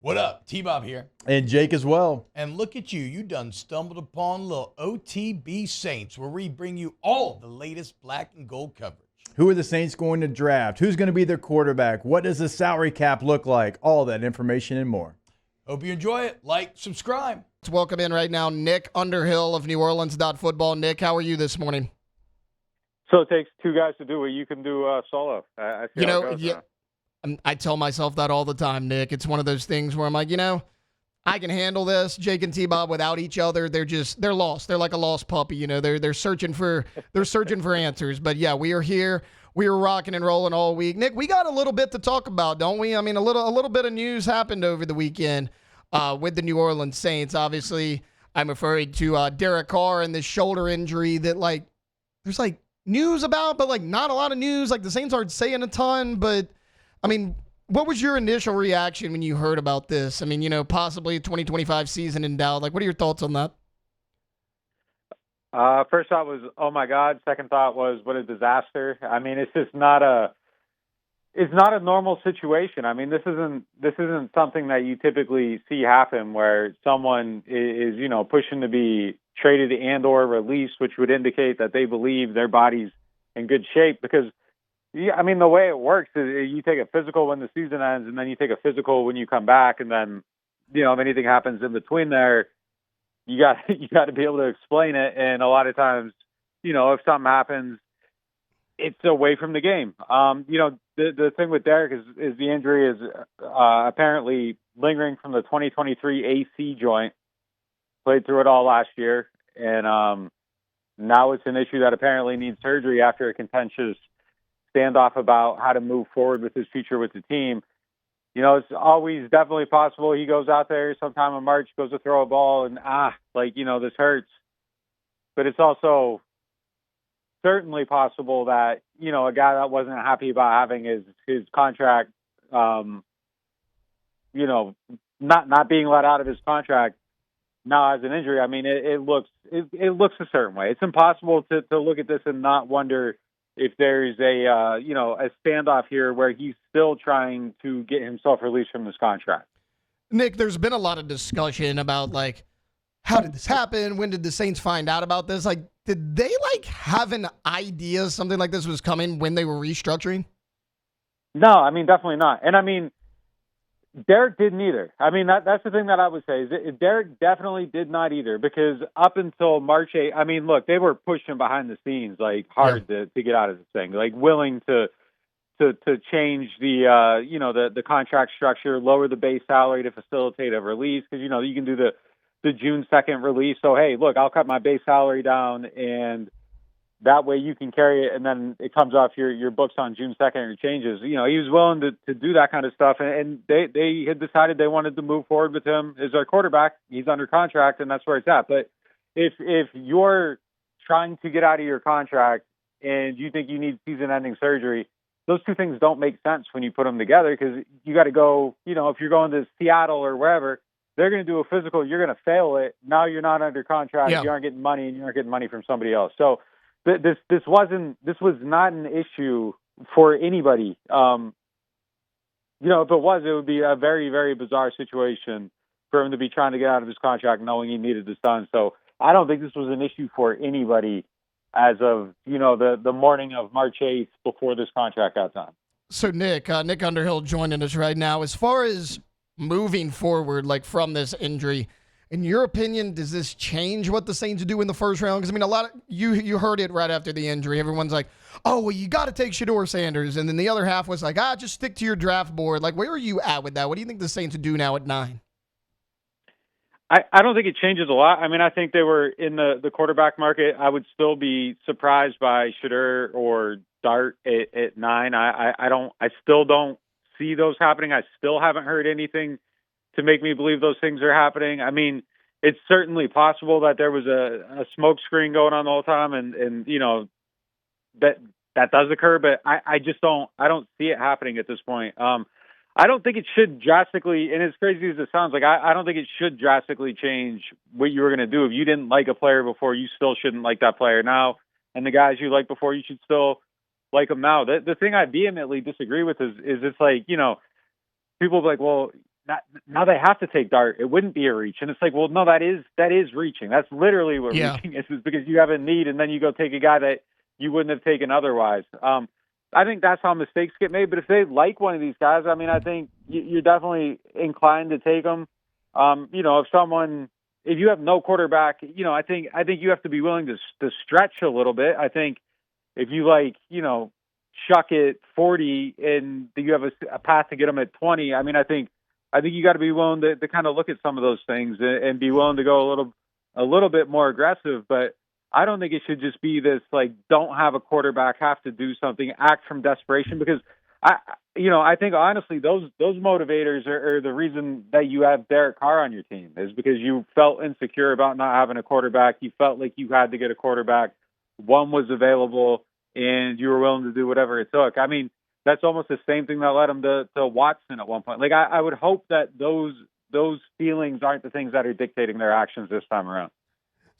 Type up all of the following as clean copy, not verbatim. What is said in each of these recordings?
What up? T-Bob here. And Jake as well. And look at you. You done stumbled upon little OTB Saints, where we bring you all the latest black and gold coverage. Who are the Saints going to draft? Who's going to be their quarterback? What does the salary cap look like? All that information and more. Hope you enjoy it. Like, subscribe. Let's welcome in right now Nick Underhill of neworleans.football. Nick, how are you this morning? So it takes two guys to do what you can do solo. I see how it goes, I tell myself that all the time, Nick. It's one of those things where I'm like, I can handle this. Jake and T-Bob without each other, they're lost. They're like a lost puppy. They're searching for answers. But yeah, we are here. We were rocking and rolling all week. Nick, we got a little bit to talk about, don't we? I mean, a little bit of news happened over the weekend with the New Orleans Saints. Obviously, I'm referring to Derek Carr and this shoulder injury that there's news about, but not a lot of news. The Saints aren't saying a ton, but I mean, what was your initial reaction when you heard about this? I mean, possibly a 2025 season in doubt. What are your thoughts on that? First thought was, oh my God. Second thought was, what a disaster. I mean, it's just not a normal situation. I mean, this isn't something that you typically see happen where someone is, pushing to be traded and or released, which would indicate that they believe their body's in good shape. Because, I mean, the way it works is you take a physical when the season ends, and then you take a physical when you come back, and then, if anything happens in between there, you got to be able to explain it. And a lot of times, if something happens, it's away from the game. The thing with Derek is the injury is apparently lingering from the 2023 AC joint. Played through it all last year, and now it's an issue that apparently needs surgery after a contentious standoff about how to move forward with his future with the team. It's always definitely possible he goes out there sometime in March, goes to throw a ball, and this hurts. But it's also certainly possible that, a guy that wasn't happy about having his contract, not being let out of his contract now has an injury. I mean, it looks a certain way. It's impossible to look at this and not wonder if there's a standoff here where he's still trying to get himself released from this contract. Nick, there's been a lot of discussion about how did this happen? When did the Saints find out about this? Did they have an idea something like this was coming when they were restructuring? No, I mean, definitely not. And I mean, Derek didn't either. I mean, that's the thing that I would say is Derek definitely did not either, because up until March 8th, I mean, look, they were pushing behind the scenes hard to get out of this thing, willing to change the contract structure, lower the base salary to facilitate a release, because you can do the June 2nd release. So hey, look, I'll cut my base salary down, and that way you can carry it, and then it comes off your books on June 2nd or changes. He was willing to do that kind of stuff, and they had decided they wanted to move forward with him as their quarterback. He's under contract, and that's where it's at. But if you're trying to get out of your contract and you think you need season-ending surgery, those two things don't make sense when you put them together, because you got to go, if you're going to Seattle or wherever, they're going to do a physical, you're going to fail it. Now you're not under contract, You aren't getting money, and you aren't getting money from somebody else. So this was not an issue for anybody. If it was, it would be a very, very bizarre situation for him to be trying to get out of his contract knowing he needed this done. So I don't think this was an issue for anybody as of, the morning of March 8th before this contract got done. So Nick Underhill joining us right now. As far as moving forward, from this injury, in your opinion, does this change what the Saints do in the first round? Because, I mean, a lot of you heard it right after the injury. Everyone's like, oh, well, you got to take Shedeur Sanders. And then the other half was like, just stick to your draft board. Where are you at with that? What do you think the Saints would do now at 9? I don't think it changes a lot. I mean, I think they were in the quarterback market. I would still be surprised by Shedeur or Dart at 9. I still don't see those happening. I still haven't heard anything to make me believe those things are happening. I mean, it's certainly possible that there was a smoke screen going on the whole time, and that does occur, but I don't see it happening at this point. I don't think it should drastically, and as crazy as it sounds, I don't think it should drastically change what you were going to do. If you didn't like a player before, you still shouldn't like that player now, and the guys you liked before, you should still like them now. The thing I vehemently disagree with is it's people be like, well, now they have to take Dart. It wouldn't be a reach. And it's like, well, no, that is reaching. That's literally what reaching is because you have a need and then you go take a guy that you wouldn't have taken otherwise. I think that's how mistakes get made. But if they like one of these guys, I mean, I think you're definitely inclined to take them. If you have no quarterback, I think you have to be willing to stretch a little bit. I think if you chuck it 40 and you have a path to get them at 20, I mean, I think you got to be willing to kind of look at some of those things and be willing to go a little bit more aggressive. But I don't think it should just be this don't have a quarterback, have to do something, act from desperation, because I think honestly those motivators are the reason that you have Derek Carr on your team is because you felt insecure about not having a quarterback. You felt like you had to get a quarterback. One was available and you were willing to do whatever it took. I mean, that's almost the same thing that led him to Watson at one point. I would hope that those feelings aren't the things that are dictating their actions this time around.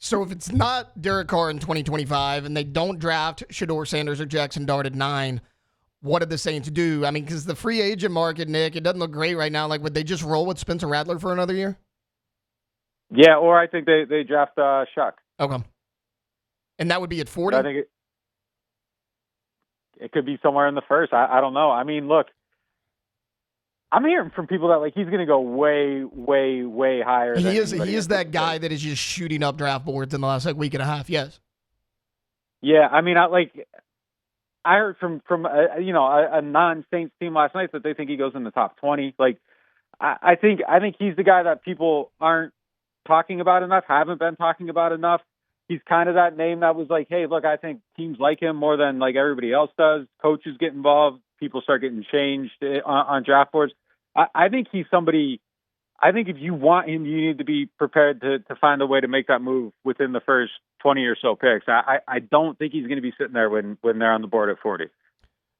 So if it's not Derek Carr in 2025 and they don't draft Shedeur Sanders or Jackson Dart at 9, what did the Saints do? I mean, because the free agent market, Nick, it doesn't look great right now. Would they just roll with Spencer Rattler for another year? Yeah, or I think they draft Shuck. Okay. And that would be at 40? I think it could be somewhere in the first. I don't know. I mean, look, I'm hearing from people that he's going to go way, way, way higher. He is that guy that is just shooting up draft boards in the last week and a half. Yes. Yeah, I mean, I heard from a non-Saints team last night that they think he goes in the top 20. I think he's the guy that people aren't talking about enough, haven't been talking about enough. He's kind of that name that was hey, look, I think teams like him more than everybody else does. Coaches get involved. People start getting changed on draft boards. I think he's somebody. I think if you want him, you need to be prepared to find a way to make that move within the first 20 or so picks. I don't think he's going to be sitting there when they're on the board at 40.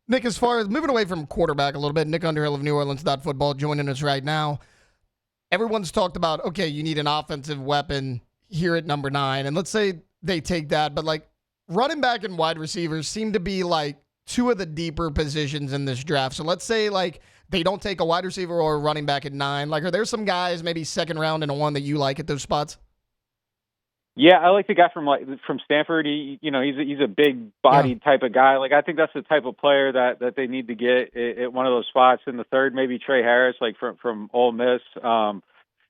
Nick, as far as moving away from quarterback a little bit, Nick Underhill of neworleans.football joining us right now. Everyone's talked about, okay, you need an offensive weapon here at number 9. And let's say they take that, but running back and wide receivers seem to be two of the deeper positions in this draft. So let's say they don't take a wide receiver or a running back at 9. Are there some guys maybe second round and one that you like at those spots? Yeah, I like the guy from Stanford. He's a big bodied type of guy. I think that's the type of player that they need to get at one of those spots. In the third, maybe Trey Harris, from Ole Miss.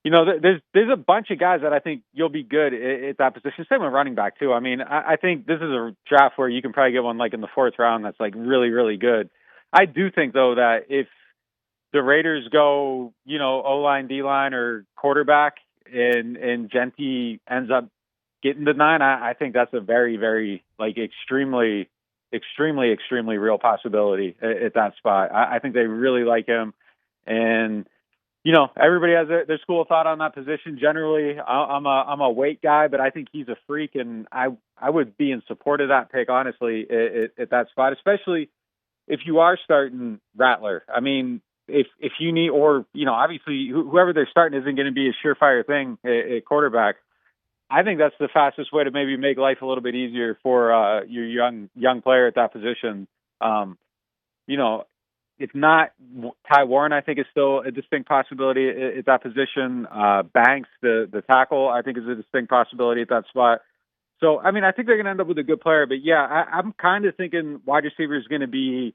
There's a bunch of guys that I think you'll be good at that position. Same with running back too. I mean, I think this is a draft where you can probably get one in the 4th round that's really, really good. I do think though that if the Raiders go, O-line, D-line, or quarterback, and Genty ends up getting to 9, I think that's a very, very extremely, extremely, extremely real possibility at that spot. I think they really like him, and everybody has their school of thought on that position. Generally, I'm a weight guy, but I think he's a freak, and I would be in support of that pick, honestly, at that spot, especially if you are starting Rattler. I mean, if you need, or obviously whoever they're starting isn't going to be a surefire thing at quarterback. I think that's the fastest way to maybe make life a little bit easier for your young player at that position. If not, Ty Warren, I think, is still a distinct possibility at that position. Banks, the tackle, I think is a distinct possibility at that spot. So, I mean, I think they're going to end up with a good player. But, yeah, I'm kind of thinking wide receiver is going to be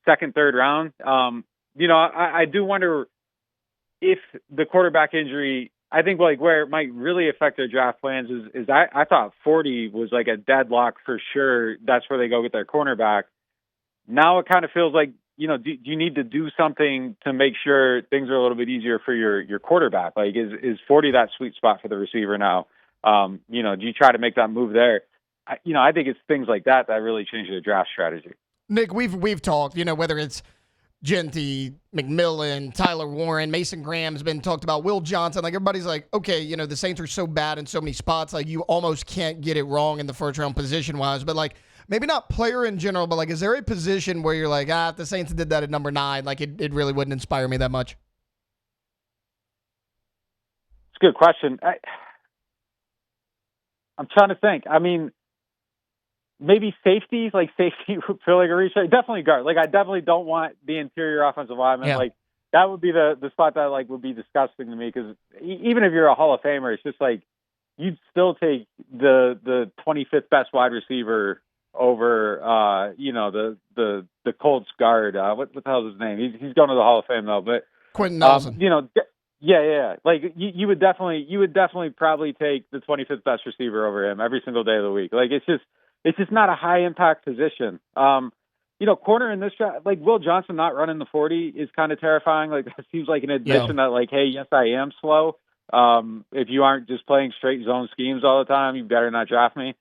2nd, 3rd round. I do wonder if the quarterback injury, I think where it might really affect their draft plans is I thought 40 was a deadlock for sure. That's where they go get their cornerback. Now it kind of feels like, do you need to do something to make sure things are a little bit easier for your quarterback? Is 40 that sweet spot for the receiver now? Do you try to make that move there? I think it's things like that really change the draft strategy. Nick, we've talked, whether it's Genty, McMillan, Tyler Warren, Mason Graham's been talked about, Will Johnson. Everybody's okay, the Saints are so bad in so many spots, you almost can't get it wrong in the 1st round position-wise. But, maybe not player in general, but, is there a position where you're if the Saints did that at number 9, it really wouldn't inspire me that much? It's a good question. I'm trying to think. I mean, maybe safety, safety would feel like a reach. Definitely guard. I definitely don't want the interior offensive lineman. Yeah. that would be the spot that like would be disgusting to me, because even if you're a Hall of Famer, it's just like you'd still take the 25th best wide receiver over the Colts guard. What the hell is his name? He's going to the Hall of Fame though, but Quentin Nelson. Yeah. Like you would definitely probably take the 25th best receiver over him every single day of the week. Like it's just not a high impact position. Corner in this draft, like Will Johnson not running the 40 is kind of terrifying. Like that seems like an admission that like, hey, yes, I am slow. If you aren't just playing straight zone schemes all the time, you better not draft me.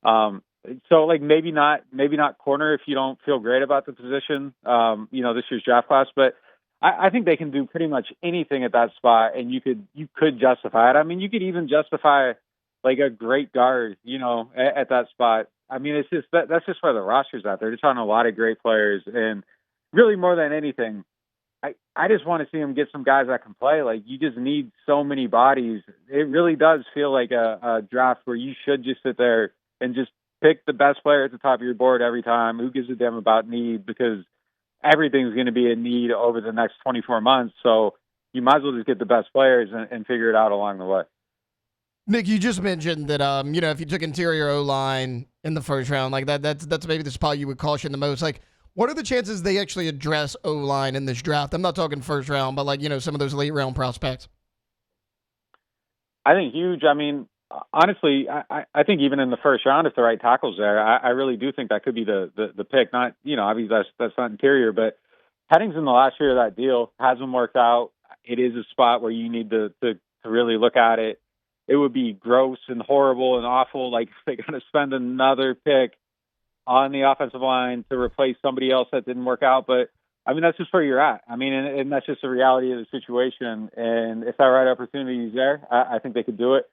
So like maybe not corner if you don't feel great about the position. This year's draft class, but I think they can do pretty much anything at that spot, and you could justify it. I mean, you could even justify like a great guard, at that spot. I mean, it's just that's just where the roster's at. They're just on a lot of great players, and really more than anything, I just want to see them get some guys that can play. Like you just need so many bodies. It really does feel like a draft where you should just sit there and just pick the best player at the top of your board every time. Who gives a damn about need? Because everything's going to be a need over the next 24 months. So you might as well just get the best players and figure it out along the way. Nick, you just mentioned that if you took interior O-line in the first round, like that's maybe the spot you would caution the most. Like, what are the chances they actually address O-line in this draft? I'm not talking first round, but like, some of those late round prospects. I think huge. I mean, honestly, I think even in the first round, if the right tackle's there, I really do think that could be the pick. Not, obviously that's not interior, but Heading's in the last year of that deal, hasn't worked out. It is a spot where you need to really look at it. It would be gross and horrible and awful. Like they got to spend another pick on the offensive line to replace somebody else that didn't work out. But I mean, that's just where you're at. I mean, and that's just the reality of the situation. And if that right opportunity is there, I think they could do it.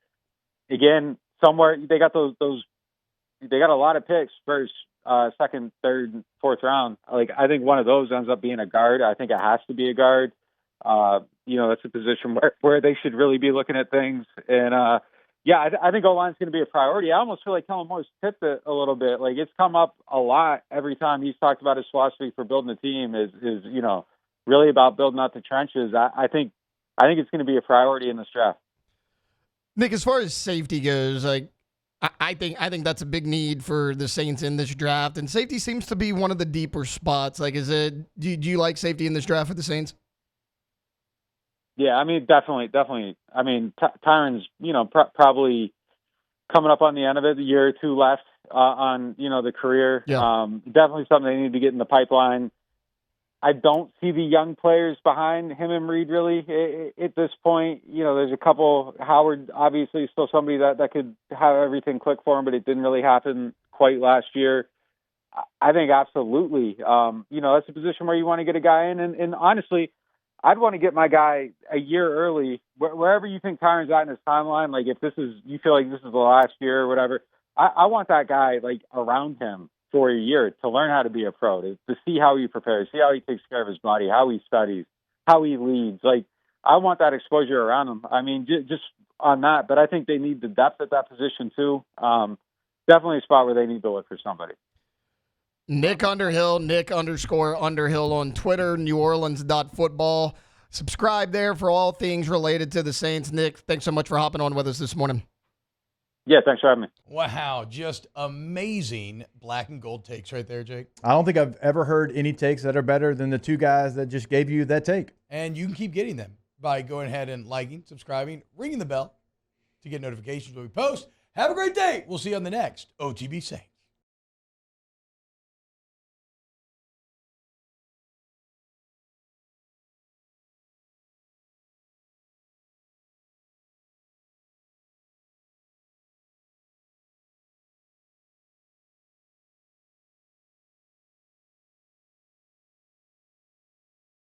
Again, somewhere they got they got a lot of picks first, second, third, fourth round. Like I think one of those ends up being a guard. I think it has to be a guard. That's a position where they should really be looking at things. And I think O-line's going to be a priority. I almost feel like Kellen Moore's tipped it a little bit. Like it's come up a lot every time he's talked about his philosophy for building a team is really about building out the trenches. I think it's going to be a priority in this draft. Nick, as far as safety goes, like I think that's a big need for the Saints in this draft, and safety seems to be one of the deeper spots. Like, do you like safety in this draft for the Saints? Yeah, I mean, definitely. I mean, Tyron's, probably coming up on the end of it, a year or two left on, the career. Yeah. Definitely something they need to get in the pipeline. I don't see the young players behind him and Reed really at this point. There's a couple. Howard, obviously, still somebody that could have everything click for him, but it didn't really happen quite last year. I think absolutely. That's a position where you want to get a guy in. And honestly, I'd want to get my guy a year early, wherever you think Tyron's at in his timeline. Like if you feel like this is the last year or whatever, I want that guy like around him for a year to learn how to be a pro, to see how he prepares, see how he takes care of his body, how he studies, how he leads. Like I want that exposure around him. I mean, just on that, but I think they need the depth at that position too. Definitely a spot where they need to look for somebody. Nick Underhill, Nick_Underhill on Twitter, neworleans.football. Subscribe there for all things related to the Saints. Nick, thanks so much for hopping on with us this morning. Yeah, thanks for having me. Wow, just amazing black and gold takes right there, Jake. I don't think I've ever heard any takes that are better than the two guys that just gave you that take. And you can keep getting them by going ahead and liking, subscribing, ringing the bell to get notifications when we post. Have a great day. We'll see you on the next OTB Saints.